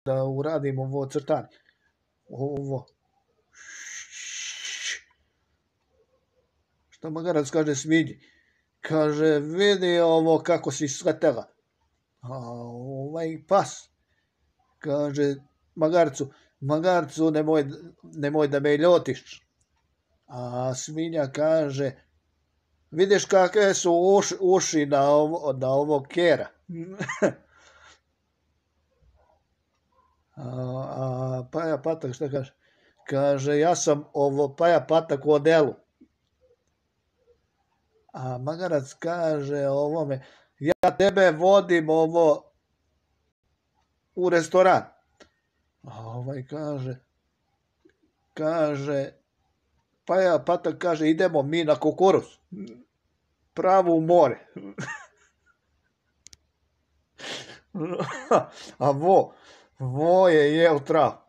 da uradim ovo crtanje. Ovo. Šta magarac kaže svinji? Kaže, vidi ovo kako si sletela. A ovaj pas kaže magarcu nemoj da me ljotiš. A svinja kaže, vidiš kakve su uši na ovog kera. A Paja Patak šta kaže? Kaže, ja sam ovo Paja Patak u odelu. A magarac kaže ovome, ja tebe vodim ovo u restoran. A ovaj kaže, Paja Patak kaže, idemo mi na kukuruz. Pravo u more. A vo je jeo trav.